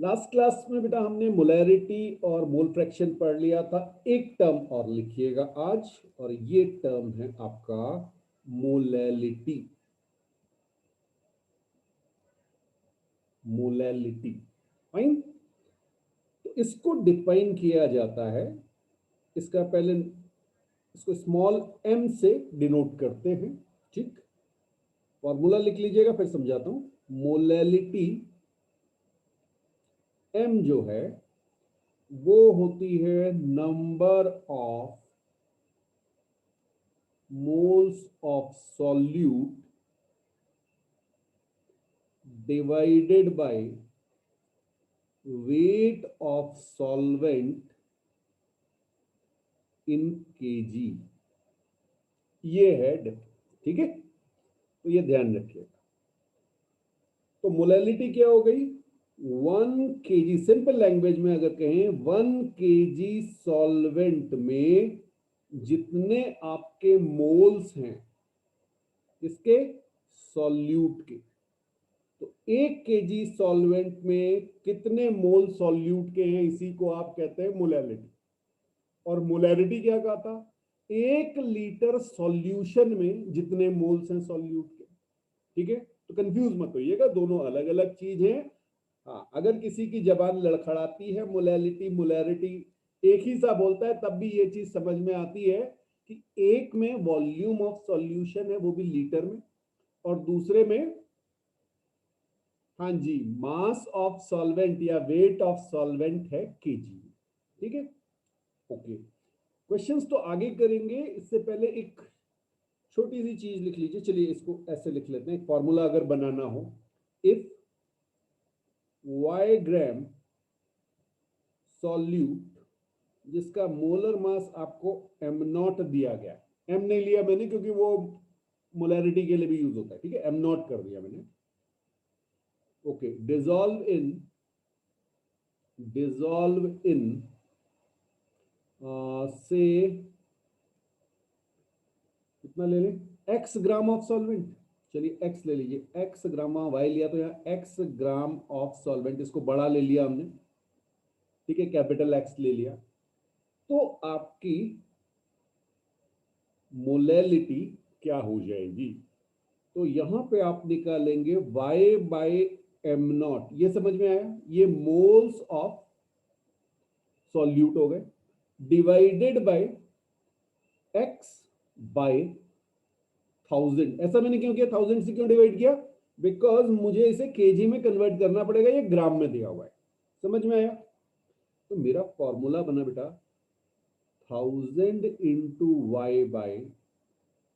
Last class में बेटा हमने मोलैरिटी और मोल फ्रैक्शन पढ़ लिया था। एक टर्म और लिखिएगा आज, और ये टर्म है आपका मोलैलिटी। Molality, fine. तो इसको डिफाइन किया जाता है, इसका पहले इसको स्मॉल m से डिनोट करते हैं, ठीक। फॉर्मूला लिख लीजिएगा, फिर समझाता हूं। मोलैलिटी m जो है वो होती है number of moles of solute divided by weight of solvent in KG. ये है ठीक है, तो ये ध्यान रखिएगा। तो मोलैलिटी क्या हो गई? 1 kg, सिंपल लैंग्वेज में अगर कहें 1 kg सॉल्वेंट में जितने आपके मोल्स हैं, इसके सॉल्यूट के, तो 1 kg सॉल्वेंट में कितने मोल सॉल्यूट के हैं, इसी को आप कहते हैं मोलैलिटी। और मोलैरिटी क्या कहा था? 1 लीटर सॉल्यूशन में जितने मोल्स हैं सॉल्यूट के, ठीक है। तो कंफ्यूज मत होइएगा, दोनों अलग अलग चीज हैं। हाँ, अगर किसी की जबान लड़खड़ाती है, मोलैलिटी मोलैरिटी एक ही सा बोलता है, तब भी ये चीज समझ में आती है कि एक में वॉल्यूम ऑफ सॉल्यूशन है, वो भी लीटर में, और दूसरे में, हाँ जी, मास ऑफ सॉल्वेंट या वेट ऑफ सॉल्वेंट है केजी, ठीक है। ओके, क्वेश्चंस तो आगे करेंगे, इससे पहले एक छोटी सी चीज लिख लीजिए। चलिए इसको ऐसे लिख लेते हैं, फॉर्मूला अगर बनाना हो, इफ y ग्राम सॉल्यूट जिसका मोलर मास आपको m नॉट दिया गया, m नहीं लिया मैंने क्योंकि वो मोलैरिटी के लिए भी यूज होता है, ठीक है, m नॉट कर दिया मैंने। ओके, डिजॉल्व इन से कितना ले लें, x ग्राम ऑफ सॉल्वेंट। चलिए x ले लीजिए, x ग्राम, y लिया तो यहाँ x ग्राम ऑफ सॉल्वेंट, इसको बड़ा ले लिया हमने, ठीक है, कैपिटल X ले लिया। तो आपकी मोलैलिटी क्या हो जाएगी? तो यहां पे आप निकालेंगे y बाय एम नॉट। ये समझ में आया? ये मोल्स ऑफ सॉल्यूट हो गए, डिवाइडेड बाय x बाय 1000। ऐसा मैंने क्यों किया? 1000 से क्यों डिवाइड किया? बिकॉज मुझे इसे केजी में कन्वर्ट करना पड़ेगा, ये ग्राम में दिया हुआ है। समझ में आया? तो मेरा फॉर्मूला बना बेटा 1000 into Y by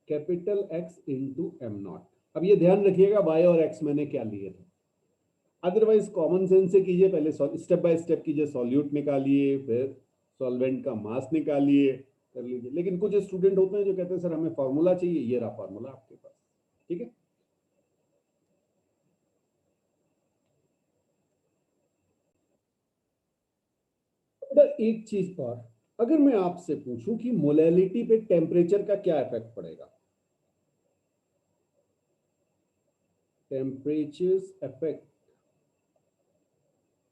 capital X into M nought. अब ये ध्यान रखिएगा y और x मैंने क्या लिए थे, अदरवाइज कॉमन सेंस से कीजिए, पहले स्टेप बाय स्टेप कीजिए, सॉल्यूट निकालिए, फिर सॉल्वेंट का मास निकालिए, कर लीजिए। लेकिन कुछ स्टूडेंट होते हैं जो कहते हैं सर हमें फॉर्मूला चाहिए, ये रहा फॉर्मूला आपके पास, ठीक है। एक चीज और, अगर मैं आपसे पूछूं कि मोलैलिटी पे टेम्परेचर का क्या इफेक्ट पड़ेगा, टेम्परेचर्स इफेक्ट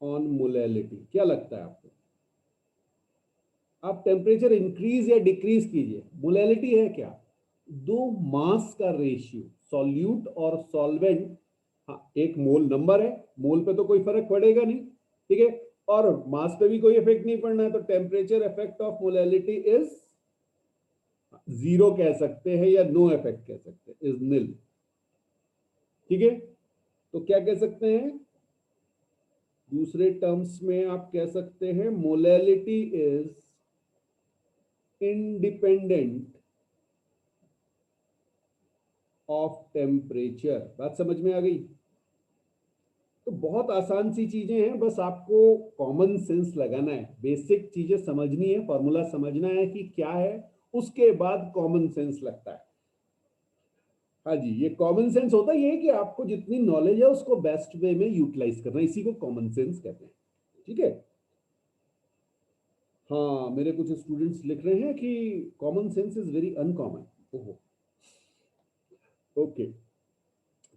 ऑन मोलैलिटी, क्या लगता है आपको? आप टेम्परेचर इंक्रीज या डिक्रीज कीजिए, मोलैलिटी है क्या? दो मास का रेशियो, सॉल्यूट और सॉल्वेंट। हाँ, एक मोल नंबर है, मोल पे तो कोई फर्क पड़ेगा नहीं, ठीक है, और मास पे भी कोई इफेक्ट नहीं पड़ना है, तो temperature effect of molality is zero कह सकते हैं, या नो इफेक्ट कह सकते हैं, इज निल, ठीक है। तो क्या कह सकते हैं? दूसरे टर्म्स में आप कह सकते हैं molality is independent of temperature. बात समझ में आ गई? तो बहुत आसान सी चीजें हैं, बस आपको कॉमन सेंस लगाना है, बेसिक चीजें समझनी है, फॉर्मूला समझना है कि क्या है, उसके बाद कॉमन सेंस लगता है। हाँ जी, ये कॉमन सेंस होता है, ये कि आपको जितनी नॉलेज है उसको बेस्ट वे में यूटिलाइज करना, इसी को कॉमन सेंस कहते हैं, ठीक है। हाँ, मेरे कुछ स्टूडेंट्स लिख रहे हैं कि common sense is very uncommon. ओहो, ओके,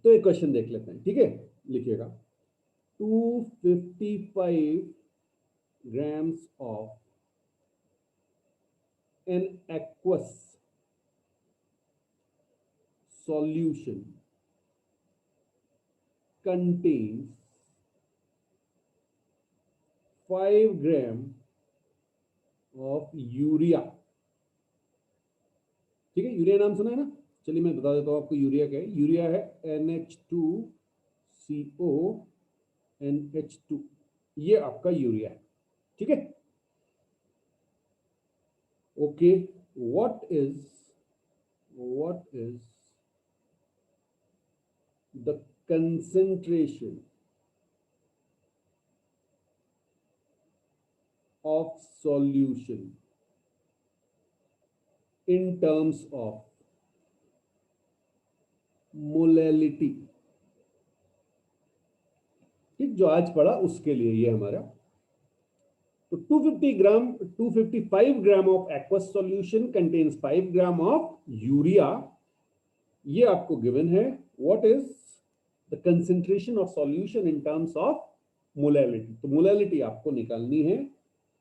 तो एक क्वेश्चन देख लेते हैं, ठीक है, लिखिएगा। 255 grams of an aqueous solution contains 5 gram of urea. ठीक है, यूरिया नाम सुना है ना? चलिए मैं बता देता हूं आपको यूरिया क्या है। यूरिया है NH2CONH2, ये आपका यूरिया है। ठीक है, okay. What is the concentration of solution in terms of molality? ठीक, जो आज पढ़ा उसके लिए ये हमारा। तो 255 gram of aqueous solution contains 5 gram of urea, ये आपको गिवन है। What is the concentration of solution in terms of molality? तो मोलैलिटी आपको निकालनी है,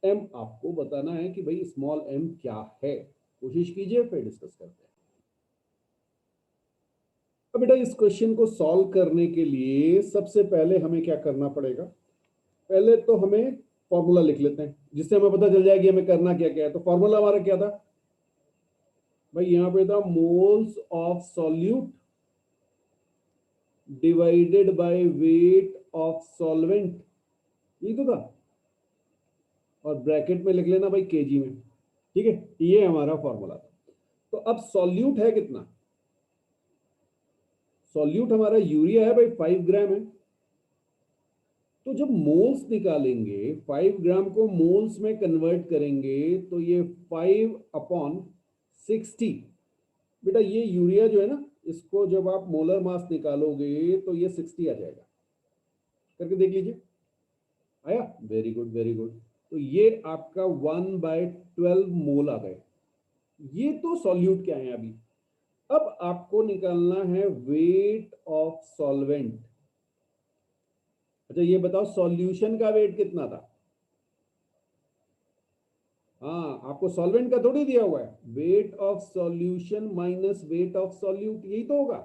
एम आपको बताना है कि भाई स्मॉल एम क्या है। कोशिश कीजिए, फिर डिस्कस करते हैं। अब बेटा इस क्वेश्चन को सॉल्व करने के लिए सबसे पहले हमें क्या करना पड़ेगा? पहले तो हमें फॉर्मूला लिख लेते हैं, जिससे हमें पता चल जाएगी हमें करना क्या क्या है। तो फॉर्मूला हमारा क्या था भाई? यहां पे था moles of solute divided by weight of solvent, ये तो था। और ब्रैकेट में लिख लेना भाई केजी में। ठीक है, ये हमारा फॉर्मूला था। तो अब सॉल्यूट है कितना? सॉल्यूट हमारा यूरिया है भाई, 5 ग्राम है। तो जब मोल्स निकालेंगे, 5 ग्राम को मोल्स में कन्वर्ट करेंगे तो ये 5/60। बेटा ये यूरिया जो है ना, इसको जब आप मोलर मास निकालोगे तो ये 60 आ जाएगा। करके देख लीजिए, आया? Very good, very good. तो ये आपका 1/12 मोल आ गए। ये तो सॉल्यूट क्या है अभी। अब आपको निकालना है वेट ऑफ सॉल्वेंट। अच्छा ये बताओ सॉल्यूशन का वेट कितना था? हाँ, आपको सॉल्वेंट का थोड़ी दिया हुआ है। Weight of solution minus weight of solute, यही तो होगा।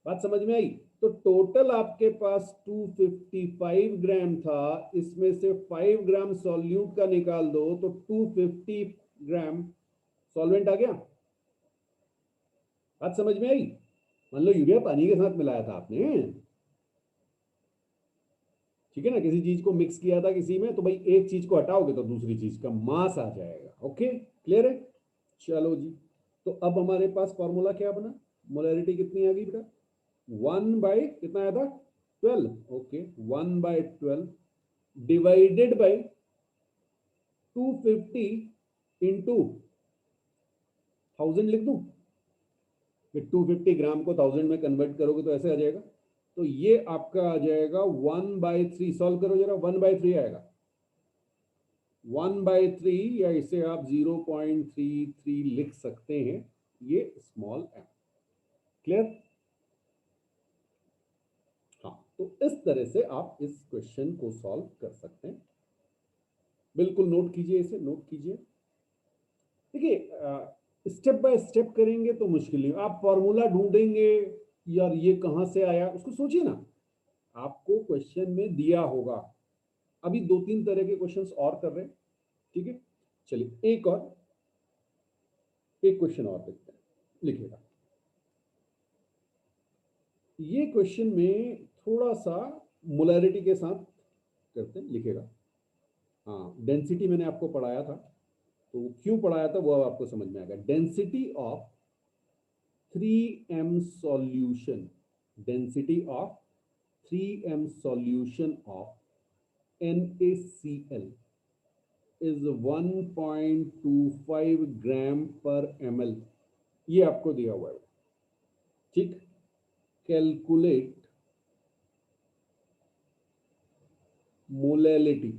बात समझ में आई? तो टोटल आपके पास 255 ग्राम था, इसमें से 5 ग्राम सॉल्यूट का निकाल दो तो 250 ग्राम सॉल्वेंट आ गया। बात समझ में आई? मान लो यूरिया पानी के साथ मिलाया था आपने, ठीक है ना, किसी चीज को मिक्स किया था किसी में, तो भाई एक चीज को हटाओगे तो दूसरी चीज का मास आ जाएगा। ओके, क्लियर है? चलो जी, तो अब हमारे पास फॉर्मूला क्या बना? मोलैरिटी कितनी आ गई बेटा? 1/कितना आया था? 12। ओके, 1/12 डिवाइडेड बाय 250 इंटू 1000 लिख दूं? फिर 250 ग्राम को 1000 में कन्वर्ट करोगे तो ऐसे आ जाएगा। तो ये आपका आ जाएगा 1/3। सॉल्व करो जरा, 1/3 आएगा। 1/3 या इसे आप 0.33 लिख सकते हैं, ये स्मॉल एम। क्लियर? हाँ, तो इस तरह से आप इस क्वेश्चन को सॉल्व कर सकते हैं। बिल्कुल नोट कीजिए, इसे नोट कीजिए। देखिए स्टेप बाय स्टेप करेंगे तो मुश्किल नहीं। आप फॉर्मूला ढूंढेंगे, यार ये कहां से आया, उसको सोचिए ना। आपको क्वेश्चन में दिया होगा। अभी 2-3 तरह के क्वेश्चंस और कर रहे हैं, ठीक है। चलिए एक क्वेश्चन और देखते हैं, लिखिएगा। ये क्वेश्चन में थोड़ा सा मोलैरिटी के साथ करते हैं, लिखिएगा। हाँ, डेंसिटी मैंने आपको पढ़ाया था, तो क्यों पढ़ाया था वो अब आपको समझ में आएगा। Density of 3m solution, density of 3m solution of NaCl is 1.25 ग्राम पर ml। ये आपको दिया हुआ है, ठीक। Calculate molality.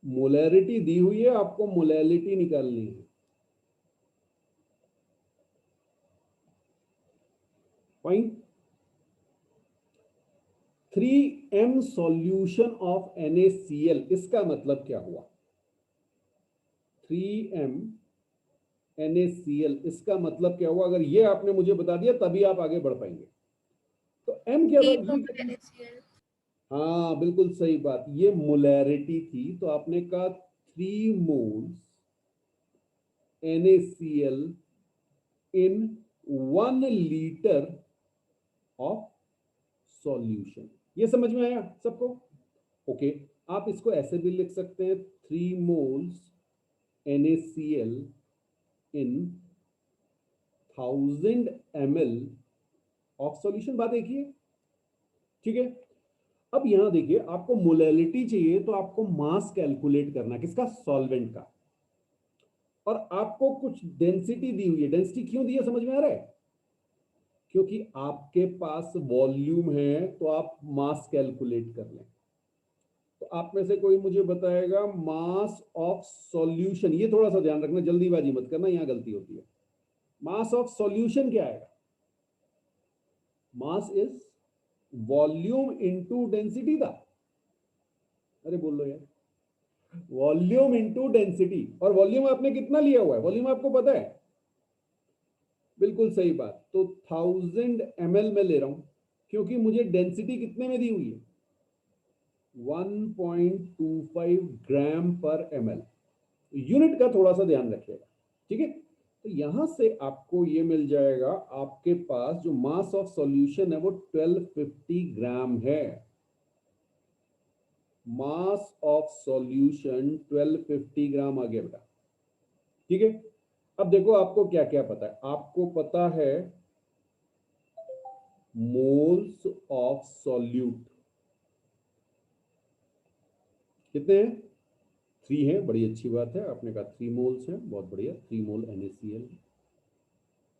मोलैरिटी दी हुई है, आपको मोलैलिटी निकालनी है। Fine. 3m solution of NaCl, इसका मतलब क्या हुआ? 3m NaCl, इसका मतलब क्या हुआ? अगर ये आपने मुझे बता दिया तभी आप आगे बढ़ पाएंगे। तो m क्या था? ये NaCl। हाँ बिल्कुल सही बात, ये मोलैरिटी थी। तो आपने कहा 3 moles NaCl in 1 litre of solution. ये समझ में आया सबको? ओके, आप इसको ऐसे भी लिख सकते हैं 3 moles NaCl in 1000 ml of solution. बात एक ही है, ठीक है। अब यहां देखिए, आपको मोलैलिटी चाहिए तो आपको मास कैलकुलेट करना, किसका? सॉल्वेंट का। और आपको कुछ डेंसिटी दी हुई है। डेंसिटी क्यों दी है समझ में आ रहा है? क्योंकि आपके पास वॉल्यूम है तो आप मास कैलकुलेट कर लें। तो आप में से कोई मुझे बताएगा मास ऑफ सॉल्यूशन। ये थोड़ा सा ध्यान रखना, जल्दीबाजी मत करना, यहां गलती होती है। मास ऑफ सॉल्यूशन क्या आएगा? Mass is volume into density था। अरे बोल लो यार, वॉल्यूम इनटू डेंसिटी। और वॉल्यूम आपने कितना लिया हुआ है? वॉल्यूम आपको पता है? बिल्कुल सही बात। तो 1000 ml में ले रहा हूं क्योंकि मुझे डेंसिटी कितने में दी हुई है? 1.25 ग्राम पर ml। यूनिट का थोड़ा सा ध्यान रखिएगा, ठीक है। तो यहां से आपको ये मिल जाएगा, आपके पास जो मास ऑफ सॉल्यूशन है वो 1250 ग्राम है। मास ऑफ सॉल्यूशन 1250 ग्राम आ गया बेटा, ठीक है। अब देखो आपको क्या क्या पता है। आपको पता है मोल्स ऑफ सॉल्यूट कितने हैं? 3 है, बड़ी अच्छी बात है। आपने कहा 3 मोल्स हैं, बहुत बढ़िया। 3 मोल NaCl।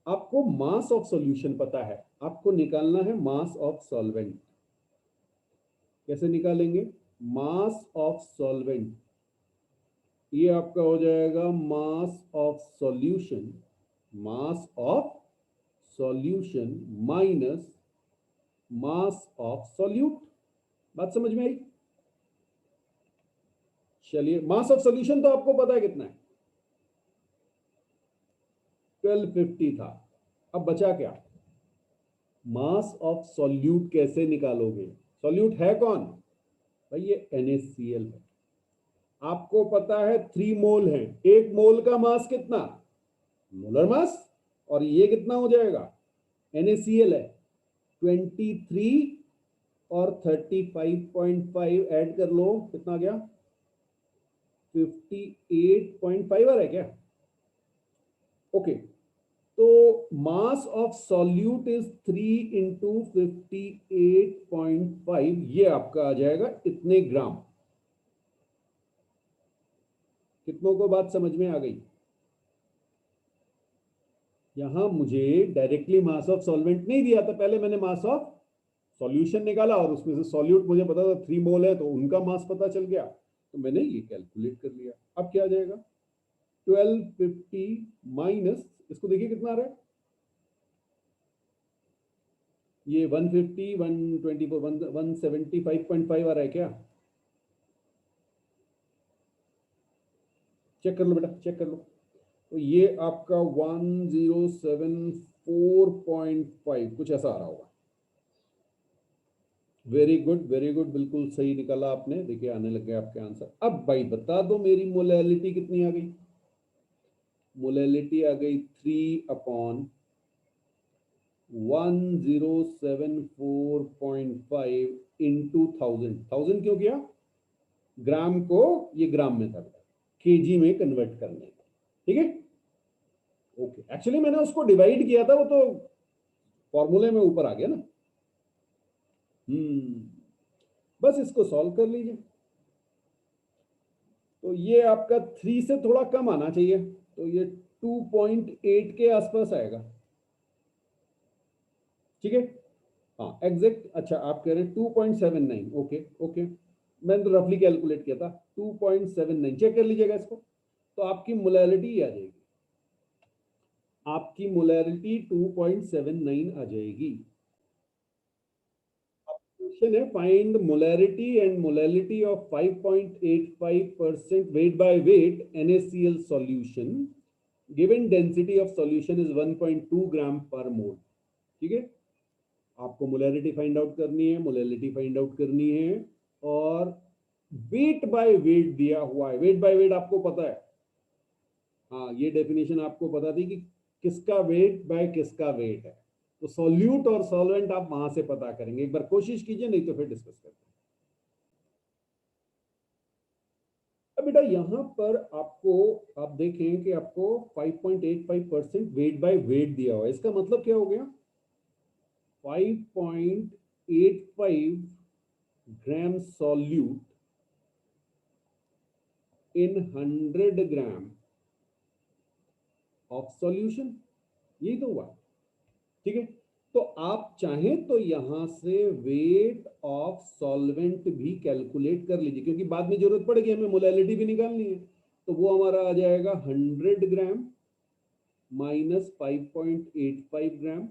आपको मास ऑफ सॉल्यूशन पता है, आपको निकालना है मास ऑफ सॉल्वेंट। कैसे निकालेंगे? मास ऑफ सॉल्वेंट, ये आपका हो जाएगा mass of solution. Mass of solution minus mass of solute. बात समझ में आई? चलिए, मास ऑफ सॉल्यूशन तो आपको पता है कितना है, 1250 था। अब बचा क्या? मास ऑफ सॉल्यूट कैसे निकालोगे? सॉल्यूट है कौन भाई? ये NaCl है। आपको पता है 3 मोल है, 1 मोल का मास कितना? Molar mass. और ये कितना हो जाएगा? NaCl है 23 और 35.5 ऐड कर लो, कितना आ गया? 58.5 आ रहा है क्या? ओके, तो मास ऑफ सॉल्यूट इज 3 इंटू 58.5, ये आपका आ जाएगा इतने ग्राम। कितनों को बात समझ में आ गई? यहां मुझे डायरेक्टली मास ऑफ सॉल्वेंट नहीं दिया था, पहले मैंने मास ऑफ सॉल्यूशन निकाला और उसमें से सॉल्यूट मुझे पता था 3 मोल है तो उनका मास पता चल गया, तो मैंने ये कैलकुलेट कर लिया। अब क्या आ जाएगा? 1250 माइनस, इसको देखिए कितना आ रहा है? ये 150, 124, 175.5 आ रहा है क्या? चेक कर लो बेटा, चेक कर लो। तो ये आपका 1074.5 कुछ ऐसा आ रहा होगा। वेरी गुड, वेरी गुड, बिल्कुल सही निकाला आपने। देखिए आने लग गया आपके आंसर। अब भाई बता दो मेरी मोलैलिटी कितनी आ गई? मोलैलिटी आ गई 3/1074.5 इंटू 1000। 1000 क्यों किया? ग्राम को ये ग्राम में था, केजी में कन्वर्ट करने का, ठीक है। ओके, एक्चुअली मैंने उसको डिवाइड किया था, वो तो फॉर्मूले में ऊपर आ गया ना। बस इसको सॉल्व कर लीजिए। तो ये आपका 3 से थोड़ा कम आना चाहिए, तो ये 2.8 के आसपास आएगा, ठीक है। हाँ एग्जैक्ट, अच्छा आप कह रहे हैं 2.79। ओके ओके, मैंने तो रफली कैलकुलेट किया था 2.79। चेक कर लीजिएगा इसको, तो आपकी मोलैलिटी आ जाएगी, आपकी मोलैरिटी 2.79 आ जाएगी। क्वेश्चन है find molarity and molality of 5.85% weight by weight NaCl solution given density of solution is 1.2 ग्राम पर मोल। ठीक है, आपको मोलैरिटी फाइंड आउट करनी है, मोलैलिटी फाइंड आउट करनी है, और वेट बाय वेट दिया हुआ है। वेट बाय वेट आपको पता है, हाँ ये डेफिनेशन आपको पता थी कि किसका वेट बाय किसका वेट है। तो सॉल्यूट और सॉल्वेंट आप वहां से पता करेंगे। एक बार कोशिश कीजिए, नहीं तो फिर डिस्कस करते हैं। अब बेटा यहां पर आपको, आप देखें कि आपको 5.85% वेट बाय वेट दिया हुआ है। इसका मतलब क्या हो गया, 5.85 gram solute in 100 gram of solution, यही तो हुआ। ठीक है, तो आप चाहें तो यहां से वेट ऑफ सॉल्वेंट भी कैलकुलेट कर लीजिए, क्योंकि बाद में जरूरत पड़ेगी, हमें मोलैलिटी भी निकालनी है। तो वो हमारा आ जाएगा 100 ग्राम माइनस 5.85 ग्राम।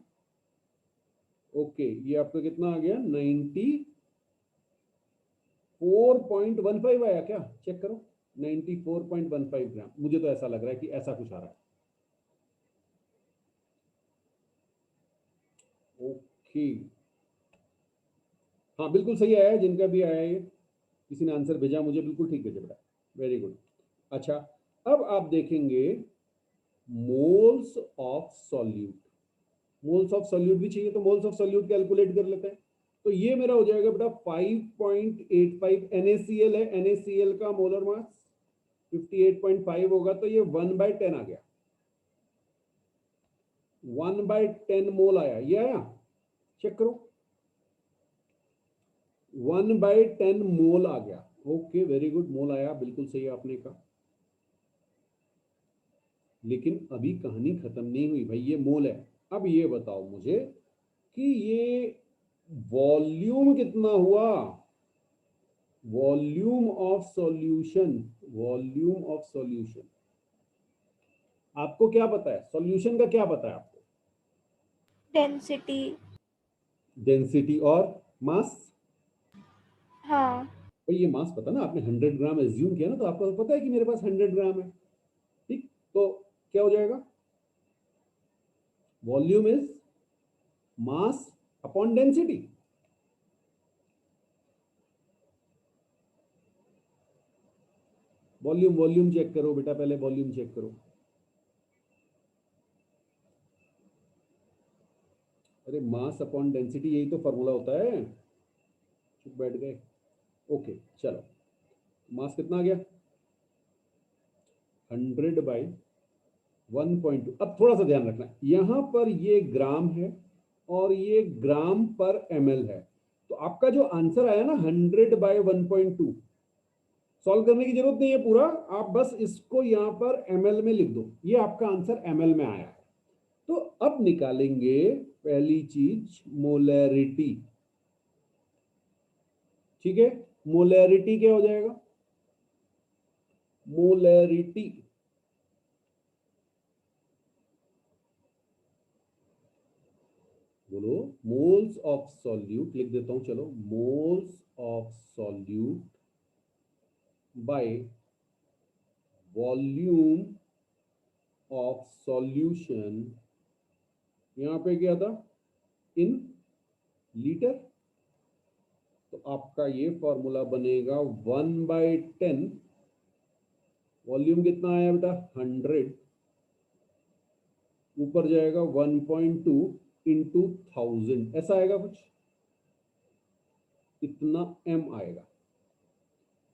ओके, ये आपका कितना आ गया, 94.15 आया क्या, चेक करो, 94.15 ग्राम। मुझे तो ऐसा लग रहा है कि ऐसा कुछ आ रहा है। ओके, हाँ बिल्कुल सही आया है, जिनका भी आया है, किसी ने आंसर भेजा मुझे, बिल्कुल ठीक भेजा बेटा, वेरी गुड। अच्छा, अब आप देखेंगे moles of solute. Moles of solute भी चाहिए, तो मोल्स ऑफ सॉल्यूट कैलकुलेट कर लेते हैं। तो ये मेरा हो जाएगा बेटा 5.85 NaCl है, NaCl का मोलर मास 58.5 होगा, तो ये 1/10 आ गया, 1/10 मोल आया, ये आया, चेक करो, 1/10 मोल आ गया। ओके वेरी गुड, मोल आया, बिल्कुल सही आपने कहा। लेकिन अभी कहानी खत्म नहीं हुई भाई, ये मोल है। अब ये बताओ मुझे कि ये वॉल्यूम कितना हुआ, volume of solution, volume of solution आपको क्या पता है, सॉल्यूशन का क्या पता है आपको, डेंसिटी। डेंसिटी और मास। हाँ। भाई ये मास पता ना, आपने 100 ग्राम एज्यूम किया ना, तो आपको पता है कि मेरे पास 100 ग्राम है। ठीक, तो क्या हो जाएगा, volume is mass upon density. Volume, volume check करो बेटा, पहले वॉल्यूम चेक करो। अरे मास अपॉन डेंसिटी, यही तो फॉर्मूला होता है, चुप बैठ गए। ओके चलो, मास कितना आ गया, 100/1.2। अब थोड़ा सा ध्यान रखना, यहां पर ये ग्राम है और ये ग्राम पर ml है। तो आपका जो आंसर आया ना 100/1.2, सॉल्व करने की जरूरत नहीं है पूरा, आप बस इसको यहां पर ml में लिख दो, ये आपका आंसर ml में आया है। तो अब निकालेंगे पहली चीज, मोलैरिटी। ठीक है, मोलैरिटी क्या हो जाएगा, मोलैरिटी बोलो, मोल्स ऑफ सॉल्यूट लिख देता हूं, चलो, moles of solute by volume of solution, यहां पे क्या था, इन लीटर। तो आपका ये फॉर्मूला बनेगा 1/10, वॉल्यूम कितना आया बेटा 100, ऊपर जाएगा 1.2 इंटू 1000, ऐसा आएगा कुछ, इतना m आएगा।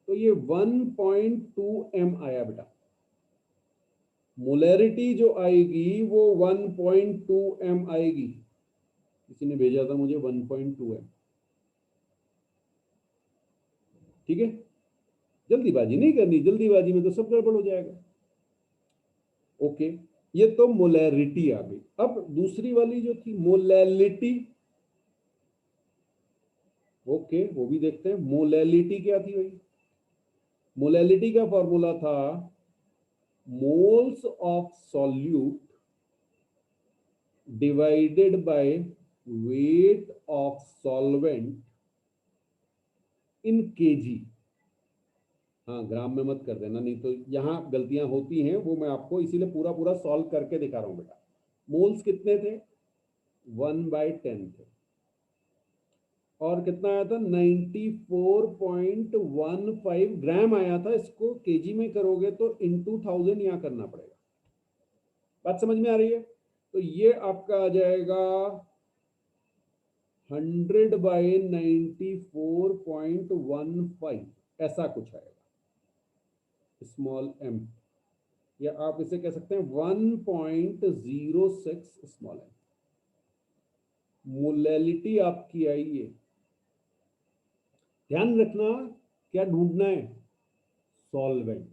तो ये 1.2 m आया बेटा। मोलैरिटी जो आएगी वो 1.2 m आएगी, किसी ने भेजा था मुझे 1.2 m। ठीक है, जल्दीबाजी नहीं करनी, जल्दीबाजी में तो सब गड़बड़ हो जाएगा। ओके, ये तो मोलैरिटी आ गई। अब दूसरी वाली जो थी मोलैलिटी, ओके वो भी देखते हैं, मोलैलिटी क्या थी भाई, मोलैलिटी का फॉर्मूला था moles of solute divided by weight of solvent in KG. हाँ, ग्राम में मत कर देना, नहीं तो यहाँ गलतियां होती हैं, वो मैं आपको इसीलिए पूरा पूरा सॉल्व करके दिखा रहा हूं बेटा। मोल्स कितने थे? 1/10 थे। और कितना आया था? 94.15 ग्राम आया था। इसको केजी में करोगे तो इनटू 1000 यहाँ करना पड़ेगा। बात समझ में आ रही है? तो ये आपका आ जाएगा 100/94.15, ऐसा कुछ आएगा, स्मॉल m। या आप इसे कह सकते हैं 1.06 स्मॉल m। मोलैलिटी आपकी आई है। ध्यान रखना, क्या ढूंढना है? सॉल्वेंट।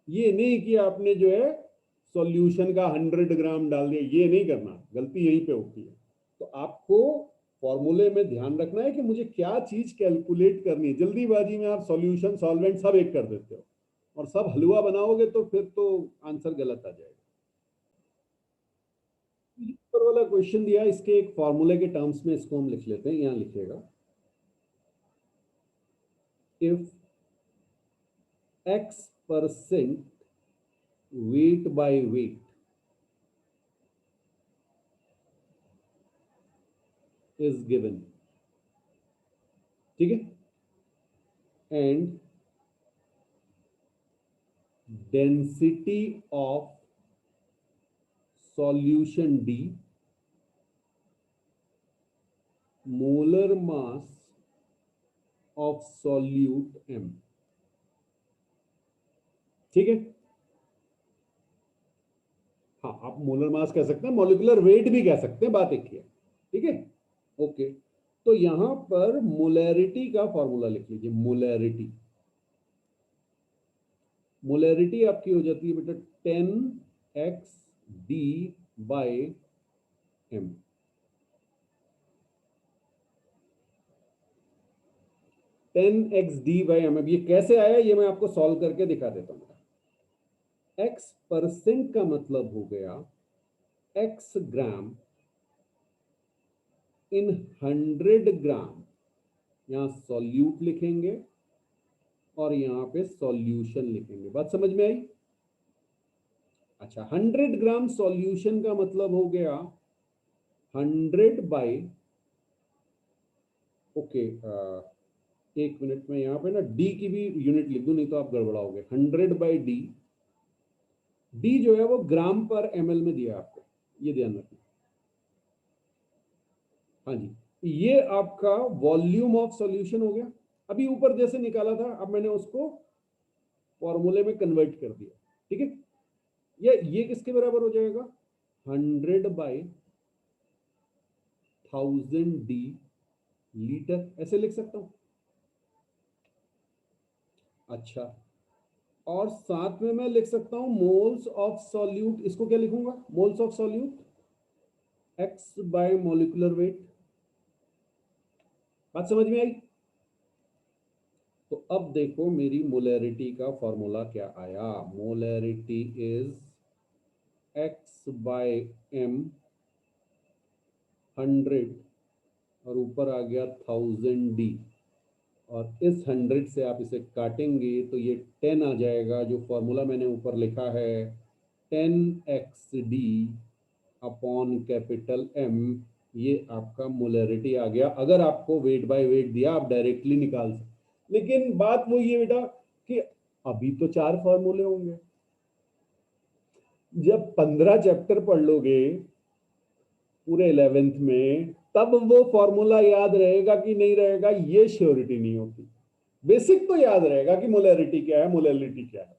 ये नहीं कि आपने जो है सॉल्यूशन का 100 ग्राम डाल दिया, ये नहीं करना, गलती यहीं पे होती है। तो आपको फॉर्मूले में ध्यान रखना है कि मुझे क्या चीज कैलकुलेट करनी है। जल्दीबाजी में आप सॉल्यूशन सॉल्वेंट सब एक कर देते हो और सब हलवा बनाओगे तो फिर तो आंसर गलत आ जाएगा। ऊपर वाला क्वेश्चन दिया, इसके एक फॉर्मूले के टर्म्स में इसको हम लिख लेते हैं। यहां लिखिएगा, if x% weight by weight is given, ठीक है, and density of solution D, molar mass of solute M, ठीक है। हाँ, आप मोलर मास कह सकते हैं, मॉलिक्यूलर वेट भी कह सकते हैं, बात एक ही है, ठीक है। ओके, तो यहां पर मोलैरिटी का फॉर्मूला लिख लीजिए। मोलैरिटी, मोलैरिटी आपकी हो जाती है बेटा 10x/D/m। 10x/D/m। अब ये कैसे आया, ये मैं आपको सॉल्व करके दिखा देता हूं। x% का मतलब हो गया x ग्राम इन 100 ग्राम। यहां सॉल्यूट लिखेंगे और यहां पे सॉल्यूशन लिखेंगे। बात समझ में आई? अच्छा, 100 ग्राम सॉल्यूशन का मतलब हो गया 100 बाई, ओके, एक मिनट में यहां पे ना डी की भी यूनिट लिख दूं, नहीं तो आप गड़बड़ाओगे। 100/d, डी जो है वो ग्राम पर ml में दिया आपको, ये ध्यान रखना। हाँ जी, ये आपका वॉल्यूम ऑफ सॉल्यूशन हो गया। अभी ऊपर जैसे निकाला था, अब मैंने उसको फॉर्मूले में कन्वर्ट कर दिया, ठीक है। ये किसके बराबर हो जाएगा? 100/1000d लीटर, ऐसे लिख सकता हूं। अच्छा, और साथ में मैं लिख सकता हूं मोल्स ऑफ सॉल्यूट। इसको क्या लिखूंगा? Moles of solute molecular weight. बात समझ में आई? तो अब देखो मेरी मोलैरिटी का फॉर्मूला क्या आया। मोलैरिटी इज x/m 100 और ऊपर आ गया 1000d, और इस 100 से आप इसे काटेंगे तो ये 10 आ जाएगा। जो फॉर्मूला मैंने ऊपर लिखा है 10x/D/M, ये आपका मोलैरिटी आ गया। अगर आपको वेट बाय वेट दिया, आप डायरेक्टली निकाल सकते। लेकिन बात वही है बेटा कि अभी तो 4 फॉर्मूले होंगे। जब 15 चैप्टर पढ़ लोगे पूरे 11th में, तब वो फॉर्मूला याद रहेगा कि नहीं रहेगा, ये श्योरिटी नहीं होती। बेसिक तो याद रहेगा कि मोलैरिटी क्या है, मोलैलिटी क्या है।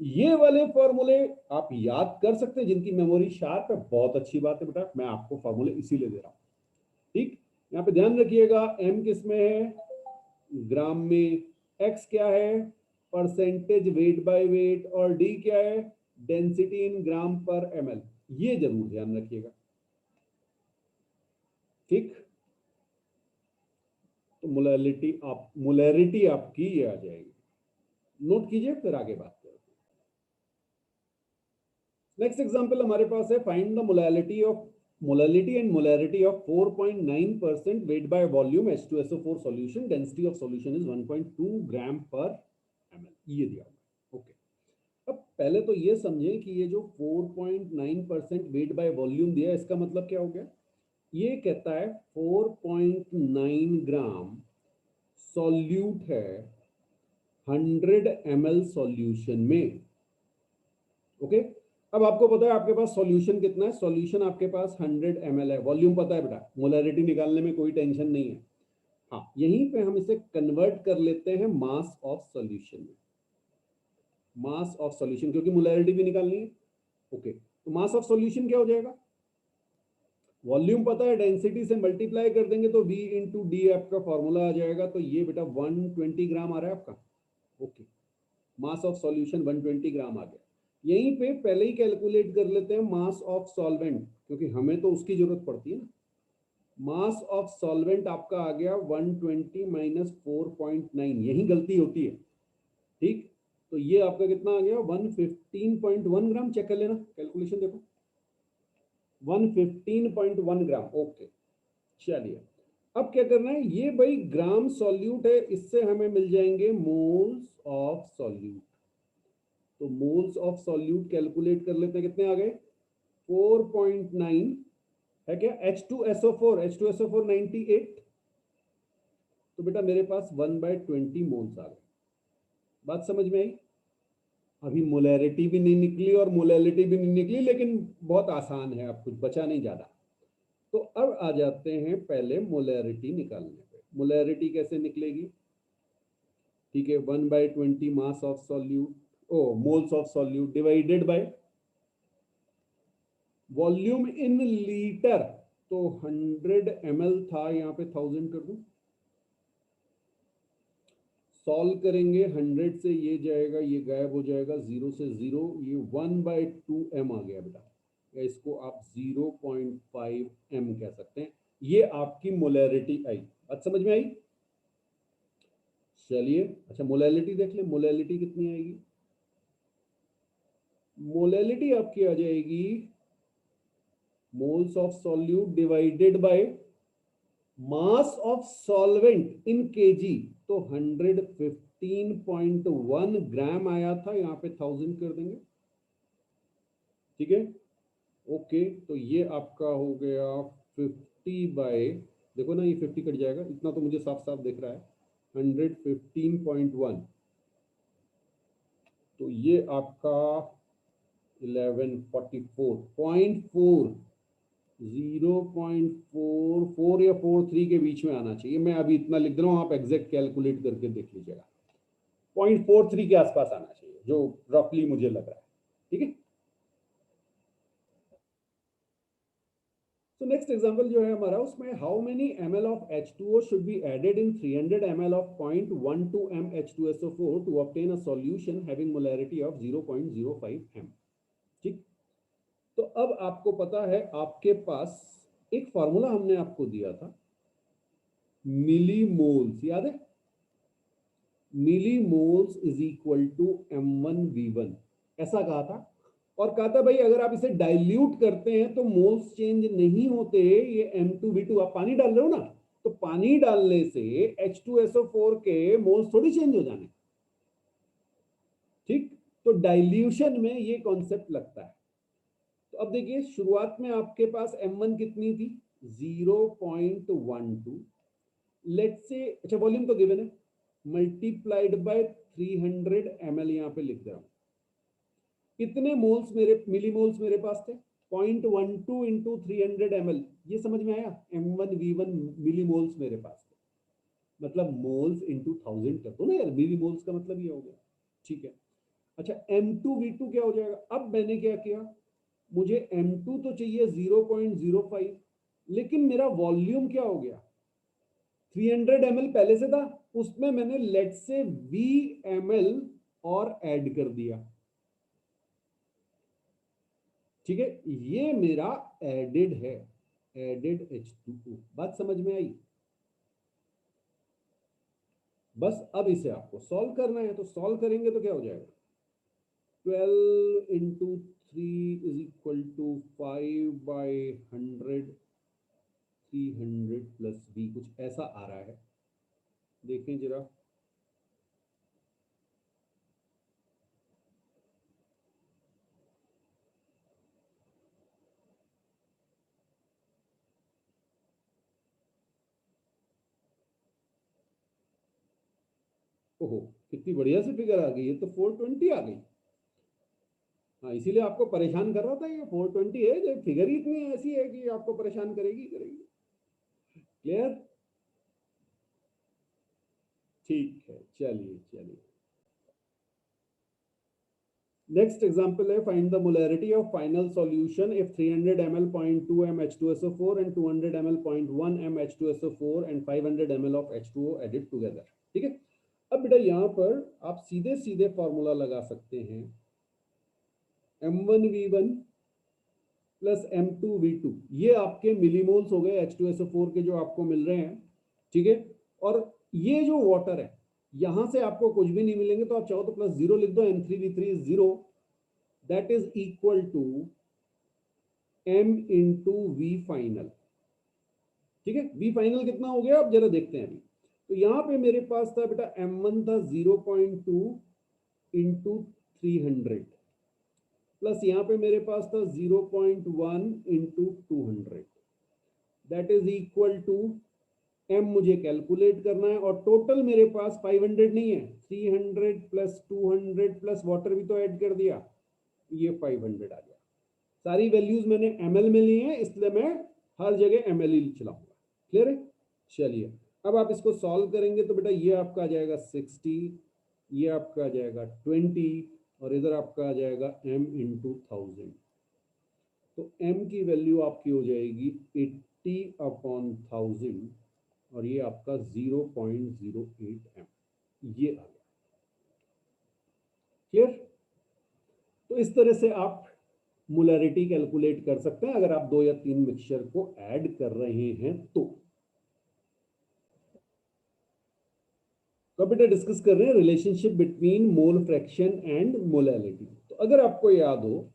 ये वाले फॉर्मूले आप याद कर सकते हैं, जिनकी मेमोरी शार्प है, बहुत अच्छी बात है बेटा। मैं आपको फॉर्मूले इसीलिए दे रहा हूं, ठीक। यहाँ पे ध्यान रखिएगा, m किस में है? ग्राम में। x क्या है? Percentage weight by weight. और d क्या है? डेंसिटी इन ग्राम पर ml। ये जरूर ध्यान रखिएगा, ठीक। तो मोलैरिटी आपकी ये आ जाएगी। नोट कीजिए, फिर आगे बात करें। नेक्स्ट एग्जांपल हमारे पास है, find the molality of molality and molarity of 4.9% weight by volume H2SO4 solution, density of solution is 1.2 gram per ml, ये दिया हुआ। ओके, अब पहले तो ये समझें कि ये जो 4.9% वेट बाय वॉल्यूम दिया है, इसका मतलब क्या हो गया? ये कहता है 4.9 ग्राम सॉल्यूट है 100 ml सॉल्यूशन में। ओके, अब आपको पता है आपके पास सॉल्यूशन कितना है? सॉल्यूशन आपके पास 100 ml है। वॉल्यूम पता है बेटा, मोलैरिटी निकालने में कोई टेंशन नहीं है। हाँ, यहीं पे हम इसे कन्वर्ट कर लेते हैं मास ऑफ सॉल्यूशन में, मास ऑफ सॉल्यूशन, क्योंकि मोलैरिटी भी निकालनी है। ओके, तो मास ऑफ सॉल्यूशन क्या हो जाएगा? वॉल्यूम पता है, डेंसिटी से मल्टीप्लाई कर देंगे तो V इंटू डी आपका फॉर्मूला आ जाएगा। तो ये बेटा 120 ग्राम आ रहा है आपका। ओके, मास ऑफ सॉल्यूशन 120 ग्राम आ गया। यहीं पे पहले ही कैलकुलेट कर लेते हैं मास ऑफ सॉल्वेंट, क्योंकि हमें तो उसकी जरूरत पड़ती है ना। मास ऑफ सॉल्वेंट आपका आ गया 120 माइनस 4.9, यही गलती होती है। ठीक, तो ये आपका कितना आ गया? 115.1 ग्राम। चेक कर लेना, कैलकुलेशन देखो, 115.1 ग्राम। ओके, चलिए अब क्या करना है? ये भाई ग्राम सॉल्यूट है, इससे हमें मिल जाएंगे मोल्स ऑफ सॉल्यूट। तो मोल्स ऑफ सॉल्यूट कैलकुलेट कर लेते हैं, कितने आ गए? 4.9 है क्या? H2SO4, H2SO4 98, तो बेटा मेरे पास 1/20 मोल्स आ गए। बात समझ में आई? अभी मोलैरिटी भी नहीं निकली और मोलैलिटी भी नहीं निकली, लेकिन बहुत आसान है, अब कुछ बचा नहीं ज्यादा। तो अब आ जाते हैं पहले मोलैरिटी निकालने पे। मोलैरिटी कैसे निकलेगी? ठीक है, 1/20 मास ऑफ सॉल्यूट, ओ moles of solute divided by volume in litre. तो 100 ml था, यहाँ पे 1000 कर दूं। सॉल्व करेंगे, 100 से ये जाएगा, ये गायब हो जाएगा, 0 से 0, ये 1/2m आ गया बेटा, या इसको आप 0.5m कह सकते हैं। ये आपकी मोलैरिटी आई। बात समझ में आई? चलिए, अच्छा मोलैलिटी देख ले, मोलैलिटी कितनी आएगी? मोलैलिटी आपकी आ जाएगी moles of solute divided by mass of solvent in KG. तो 115.1 ग्राम आया था, यहां पे 1000 कर देंगे। ठीक है, ओके, तो ये आपका हो गया 50 बाय, देखो ना ये 50 कट जाएगा, इतना तो मुझे साफ साफ दिख रहा है, 115.1, तो ये आपका 1144.4, 0.44 या 43 के बीच में आना चाहिए। मैं अभी इतना लिख दे रहा हूँ, आप एग्जैक्ट कैलकुलेट करके देख लीजिएगा। 0.43 के आसपास आना चाहिए, जो रफली मुझे लग रहा है। ठीक है, तो नेक्स्ट एग्जांपल जो है हमारा, उसमें how many ml of H2O should be added in 300 ml of 0.12 m H2SO4 to obtain a solution having molarity of 0.05 m। ठीक, तो अब आपको पता है, आपके पास एक फॉर्मूला हमने आपको दिया था, मिलीमोल्स, याद है? Millimoles is equal to m1v1, ऐसा कहा था। और कहा था भाई अगर आप इसे डाइल्यूट करते हैं तो मोल्स चेंज नहीं होते, ये M2V2, आप पानी डाल रहे हो ना, तो पानी डालने से H2SO4 के मोल्स थोड़ी चेंज हो जाने। ठीक, तो डाइल्यूशन में ये कॉन्सेप्ट लगता है। तो अब देखिए, शुरुआत में आपके पास M1 कितनी थी? 0.12, लेट्स से, अच्छा वॉल्यूम तो गिवन है, मल्टीप्लाइड बाय 300 ml, यहां पे लिख दे रहा हूं। कितने मोल्स मेरे, मिलीमोल्स मेरे पास थे? 0.12 इंटू 300 ml, ये समझ में आया? M1V1 मिलीमोल्स मेरे पास थे, मतलब मोल्स इंटू 1000 कर दो ना यार, मिलीमोल्स का मतलब ये हो गया। ठीक है, अच्छा M2V2 क्या हो जाएगा? अब मैंने क्या किया, मुझे M2 तो चाहिए 0.05, लेकिन मेरा वॉल्यूम क्या हो गया? 300 ml पहले से था, उसमें मैंने लेट से V ml और ऐड कर दिया। ठीक है, ये मेरा एडेड है, एडेड H2O। बात समझ में आई? बस अब इसे आपको सॉल्व करना है, तो सॉल्व करेंगे तो क्या हो जाएगा? 12 into 3 is equal to 5/100 300 plus v, कुछ ऐसा आ रहा है, देखें जरा। ओहो, कितनी बढ़िया से फिगर आ गई, ये तो 420 आ गई। हाँ, इसीलिए आपको परेशान कर रहा था, ये 420 है, जो फिगर ही इतनी ऐसी है कि आपको परेशान करेगी करेगी। क्लियर? ठीक है, चलिए चलिए। नेक्स्ट एग्जांपल है, find the molarity of final solution if 300 ml 0.2 m H2SO4 and 200 ml 0.1 m H2SO4 and 500 ml of H2O added together। ठीक है, अब बेटा यहाँ पर आप सीधे सीधे फॉर्मूला लगा सकते हैं, M1V1 प्लस M2V2, ये आपके मिलीमोल्स हो गए H2SO4 के जो आपको मिल रहे हैं। ठीक है, और ये जो वाटर है, यहां से आपको कुछ भी नहीं मिलेंगे, तो आप चाहो तो प्लस 0 लिख दो, M3V3 is 0, that is equal to M into V final. ठीक है, V फाइनल कितना हो गया, आप जरा देखते हैं अभी। तो यहां पे मेरे पास था बेटा M1 था 0.2 इंटू 300, प्लस यहाँ पे मेरे पास था 0.1 into 200, that is equal to M मुझे कैलकुलेट करना है, और टोटल मेरे पास 500 नहीं है, 300 प्लस 200 प्लस वाटर भी तो ऐड कर दिया, ये 500 आ गया। सारी वैल्यूज मैंने ml में ली हैं, इसलिए मैं हर जगह ml ही चलाऊंगा। क्लियर है? चलिए, अब आप इसको सॉल्व करेंगे तो बेटा ये आपका आ जाएगा 60, ये आपका आ जाएगा 20, और इधर आपका आ जाएगा m इंटू 1000। तो m की वैल्यू आपकी हो जाएगी 80/1000, और ये आपका 0.08 m, ये आ गया। क्लियर? तो इस तरह से आप मोलैरिटी कैलकुलेट कर सकते हैं अगर आप 2 या 3 मिक्सचर को ऐड कर रहे हैं तो। बेटा डिस्कस कर रहे हैं relationship between mole fraction and molality. तो अगर आपको याद हो,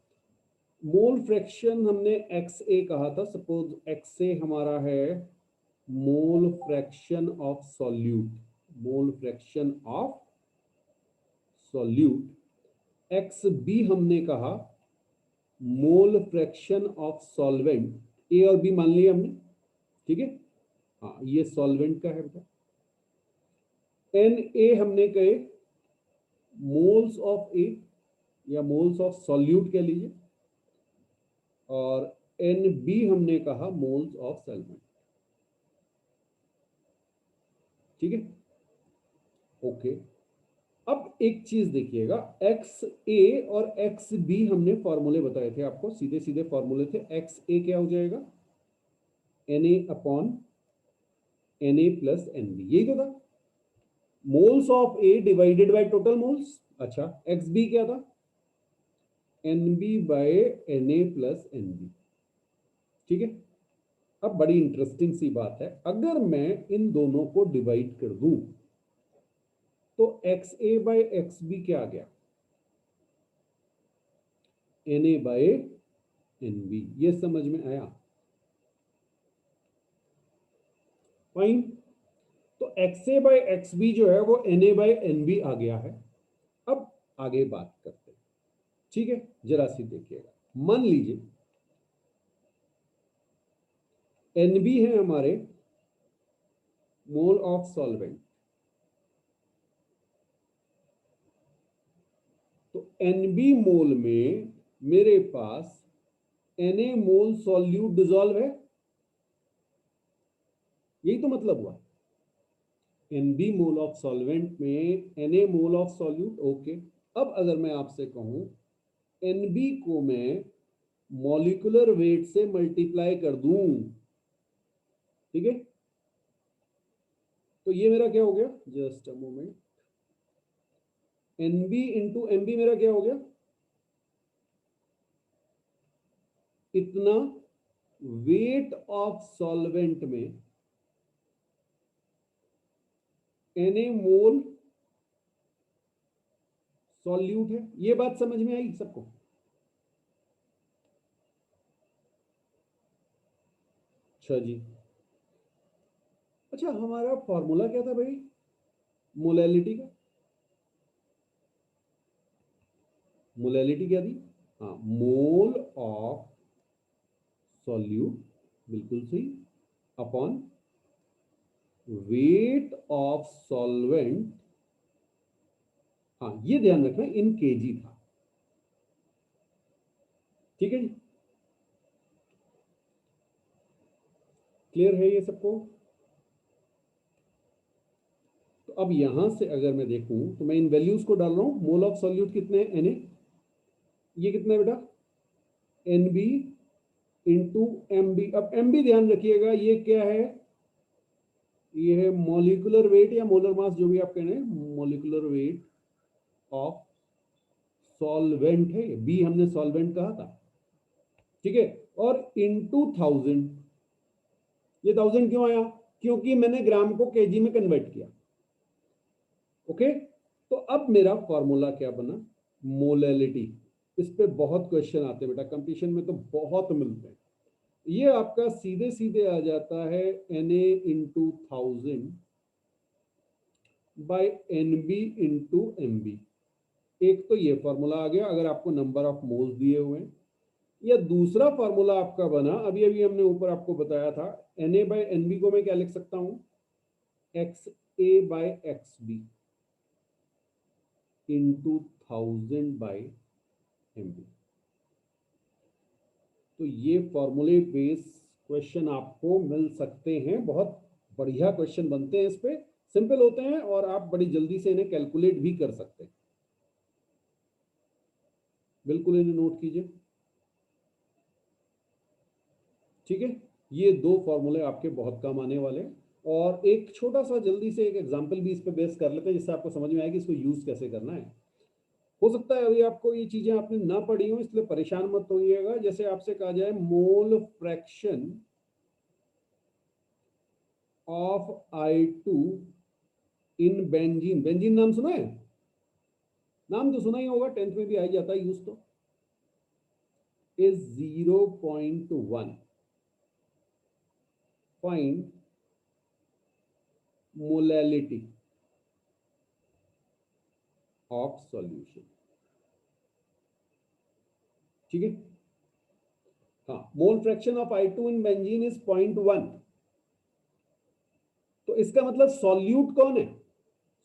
मोल फ्रैक्शन हमने XA कहा था, सपोज XA हमारा है mole fraction of solute, mole fraction of solute. XB हमने कहा मोल फ्रैक्शन ऑफ सॉल्वेंट, ए और बी मान लिया हमने। ठीक है, हाँ ये सॉल्वेंट का है बेटा। NA हमने कहे मोल्स ऑफ ए या मोल्स ऑफ सॉल्यूट कह लीजिए, और NB हमने कहा मोल्स ऑफ सॉल्वेंट। ठीक है, ओके। अब एक चीज देखिएगा, XA और XB हमने फॉर्मूले बताए थे आपको, सीधे सीधे फॉर्मूले थे। XA क्या हो जाएगा, Na upon Na plus NB, यही तो था, moles of A divided by total moles. अच्छा, XB क्या था, NB by Na plus NB। ठीक है, अब बड़ी इंटरेस्टिंग सी बात है, अगर मैं इन दोनों को डिवाइड कर दूं तो XA बाय XB क्या आ गया, Na बाय NB। ये समझ में आया? फाइन। तो XA बाय XB जो है वो Na बाय NB आ गया है। अब आगे बात करते हैं। ठीक है, जरा सी देखिएगा, मान लीजिए NB है हमारे मोल ऑफ सॉल्वेंट, तो NB मोल में मेरे पास Na मोल सॉल्यूट डिसॉल्व है, यही तो मतलब हुआ। NB मोल ऑफ सॉल्वेंट में Na mole of solute. Okay, अब अगर मैं आपसे कहूं NB को मैं मॉलिक्यूलर वेट से मल्टीप्लाई कर दूं, ठीक है, तो ये मेरा क्या हो गया, just a moment, NB into MB मेरा क्या हो गया, इतना वेट ऑफ सॉल्वेंट में Na मोल सॉल्यूट है। ये बात समझ में आई सबको? अच्छा जी। अच्छा, हमारा फॉर्मूला क्या था भाई मोलैलिटी का? मोलैलिटी क्या थी? हाँ, मोल ऑफ सॉल्यूट, बिल्कुल सही, अपॉन वेट ऑफ सॉल्वेंट। हाँ, ये ध्यान रखना इन केजी था। ठीक है जी, क्लियर है ये सबको? तो अब यहां से अगर मैं देखूं तो मैं इन वैल्यूज को डाल रहा हूं। मोल ऑफ सॉल्यूट कितने हैं? Na, ये कितना है बेटा? Nb into Mb। अब Mb ध्यान रखिएगा, ये क्या है? ये है मॉलिक्यूलर वेट या मोलर मास, जो भी आप कह रहे हैं, मॉलिक्यूलर वेट ऑफ सॉल्वेंट है। बी हमने सॉल्वेंट कहा था, ठीक है। और इनटू 1000। ये 1000 क्यों आया? क्योंकि मैंने ग्राम को केजी में कन्वर्ट किया। ओके, तो अब मेरा फॉर्मूला क्या बना? मोलैलिटी। इस पे बहुत क्वेश्चन आते हैं बेटा, कंपटीशन में तो बहुत मिलते हैं। ये आपका सीधे सीधे आ जाता है Na into 1000 by Nb into Mb। एक तो ये फॉर्मूला आ गया अगर आपको नंबर ऑफ मोल्स दिए हुए हैं। या दूसरा फॉर्मूला आपका बना, अभी अभी हमने ऊपर आपको बताया था, Na बाय Nb को मैं क्या लिख सकता हूं? XA by XB into 1000 by MB। तो ये फॉर्मूले बेस क्वेश्चन आपको मिल सकते हैं, बहुत बढ़िया क्वेश्चन बनते हैं इस पे, सिंपल होते हैं और आप बड़ी जल्दी से इन्हें कैलकुलेट भी कर सकते हैं। बिल्कुल इन्हें नोट कीजिए, ठीक है। ये दो फॉर्मूले आपके बहुत काम आने वाले हैं। और एक छोटा सा जल्दी से एक एग्जांपल भी इस पे बेस कर लेते हैं, जिससे आपको समझ में आएगी इसको यूज कैसे करना है। हो सकता है अभी आपको ये चीजें आपने ना पढ़ी हो, इसलिए परेशान मत होइएगा। जैसे आपसे कहा जाए mole fraction of I2 in benzene. Benzene नाम सुना है? नाम तो सुना ही होगा, 10th में भी आ जाता है यूज तो। Is 0.1। Find molality of solution. ठीक है, हाँ, mole fraction of I2 in benzene is 0.1। तो इसका मतलब सॉल्यूट कौन है?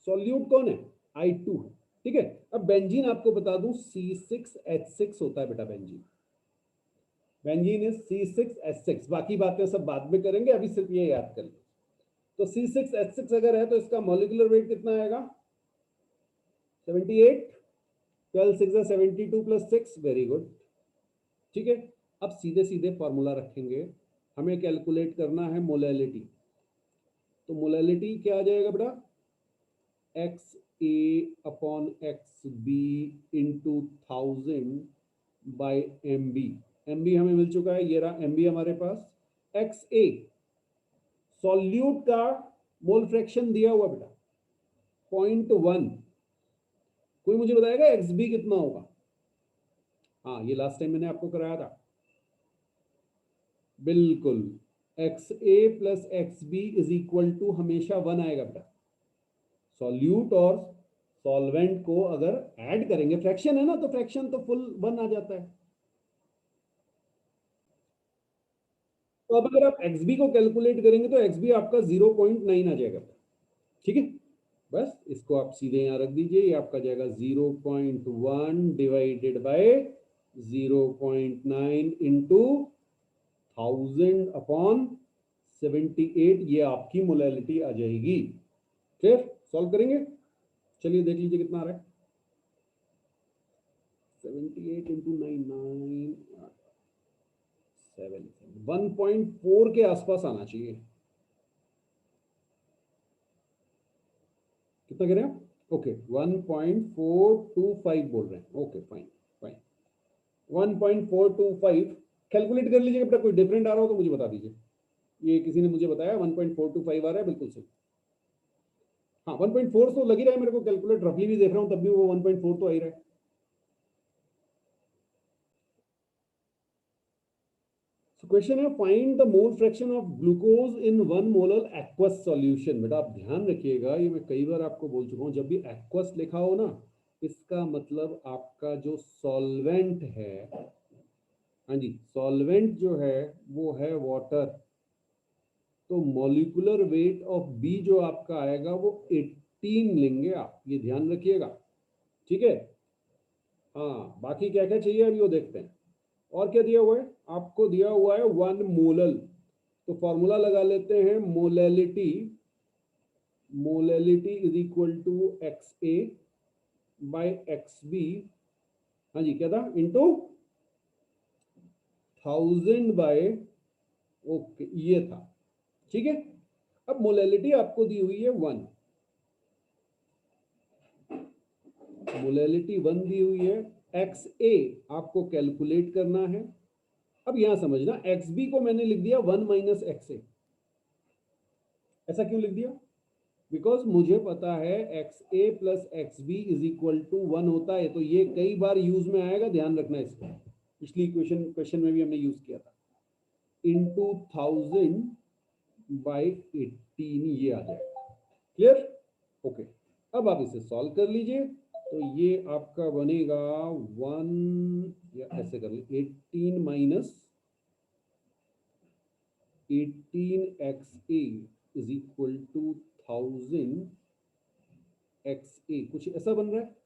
सॉल्यूट कौन है? I2 है, ठीक है। अब बेंजीन आपको बता दूं C6H6 होता है बेटा। Benzene benzene is C6H6। बाकी बातें सब बाद में करेंगे, अभी सिर्फ ये याद कर लो। तो C6H6 अगर है तो इसका मॉलिक्यूलर वेट कितना आएगा? 78। 12 6 72 प्लस 6, वेरी गुड, ठीक है। अब सीधे सीधे फॉर्मूला रखेंगे, हमें कैलकुलेट करना है मोलैलिटी। तो मोलैलिटी क्या आ जाएगा बेटा? XA upon XB into 1000 by MB। MB हमें मिल चुका है, ये रहा MB हमारे पास। XA सॉल्यूट का मोल फ्रैक्शन दिया हुआ बेटा 0.1। कोई मुझे बताएगा XB कितना होगा? हाँ, ये लास्ट टाइम मैंने आपको कराया था, बिल्कुल। XA plus XB is equal to हमेशा 1 आएगा बेटा। सॉल्यूट और सॉल्वेंट को अगर ऐड करेंगे, फ्रैक्शन है ना, तो फ्रैक्शन तो फुल 1 आ जाता है। तो अब अगर आप XB को कैलकुलेट करेंगे तो XB आपका 0.9 आ जाएगा, ठीक है। बस इसको आप सीधे यहां रख दीजिए, ये आपका जाएगा 0.1 डिवाइडेड बाय 0.9 इंटू 1000 अपॉन 78। ये आपकी मोलैलिटी आ जाएगी। फिर सॉल्व करेंगे, चलिए देख लीजिए कितना आ रहा है। 78 इंटू 9 7 1.4 के आसपास आना चाहिए। कितना कह रहे हैं आप? ओके, 1.425 बोल रहे हैं। ओके, फाइन फाइन, 1.425 कैलकुलेट कर लीजिएगा बेटा। कोई डिफरेंट आ रहा हो तो मुझे बता दीजिए। ये किसी ने मुझे बताया 1.425 आ रहा है, बिल्कुल सही। हाँ, 1.4 तो लग ही रहा है मेरे को, कैलकुलेट रफली भी देख रहा हूँ तब भी वो 1.4 तो आ ही रहा है। क्वेश्चन है find the mole fraction of glucose in 1 molar aqueous solution. बेटा आप ध्यान रखिएगा, ये मैं कई बार आपको बोल चुका हूं, जब भी एक्वस लिखा हो ना, इसका मतलब आपका जो सॉल्वेंट है, हाँ जी, सॉल्वेंट जो है वो है वाटर। तो मॉलिक्यूलर वेट ऑफ बी जो आपका आएगा वो 18 लेंगे आप, ये ध्यान रखिएगा, ठीक है। हाँ, बाकी क्या क्या चाहिए अभी वो देखते हैं। और क्या दिया हुआ है आपको? दिया हुआ है 1 मोलल। तो फॉर्मूला लगा लेते हैं, molality, molality is equal to X A by X B, हाँ जी क्या था, इंटू 1000 बाय, ओके ये था, ठीक है। अब मोलैलिटी आपको दी हुई है 1, मोलैलिटी 1 दी हुई है, एक्स ए आपको कैलकुलेट करना है। अब यहां समझना, एक्स बी को मैंने लिख दिया 1 माइनस एक्स ए। ऐसा क्यों लिख दिया? बिकॉज मुझे पता है X A plus X B is equal to 1 होता है। तो ये कई बार यूज में आएगा, ध्यान रखना इसको, पिछली क्वेश्चन में भी हमने यूज किया था। इंटू 1000 बाई 18 ये आ जाएगा। क्लियर? ओके, अब आप इसे सॉल्व कर लीजिए। तो ये आपका बनेगा 1, या ऐसे कर लीजिए, 18 minus 18 x A is equal to 1000 x A, कुछ ऐसा बन रहा है,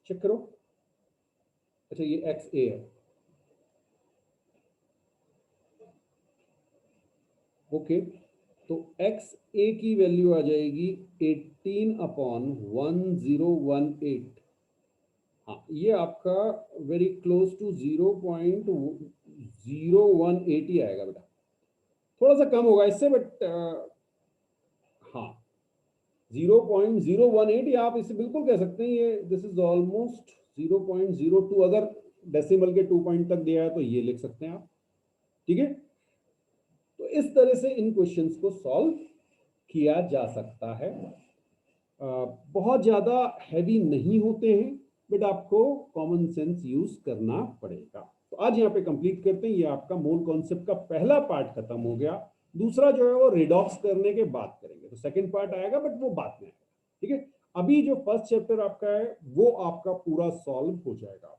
चेक करो। अच्छा ये एक्स ए है, ओके। तो एक्स ए की वैल्यू आ जाएगी 18 अपॉन 1018। हाँ, ये आपका वेरी क्लोज टू 0.018 ही आएगा बेटा, थोड़ा सा कम होगा इससे, बट हाँ 0.018, या आप इसे बिल्कुल कह सकते हैं ये दिस इज ऑलमोस्ट 0.02। अगर डेसिमल के 2 पॉइंट तक दिया है तो ये लिख सकते हैं आप, ठीक है। तो इस तरह से इन क्वेश्चंस को सॉल्व किया जा सकता है। बहुत ज्यादा हैवी नहीं होते हैं, बट आपको कॉमन सेंस यूज करना पड़ेगा। तो आज यहाँ पे कंप्लीट करते हैं, ये आपका मोल कॉन्सेप्ट का पहला पार्ट खत्म हो गया। दूसरा जो है वो रिडॉक्स करने के बाद करेंगे, तो सेकंड पार्ट आएगा, बट वो बाद में आएगा, ठीक है। अभी जो फर्स्ट चैप्टर आपका है वो आपका पूरा सॉल्व हो जाएगा।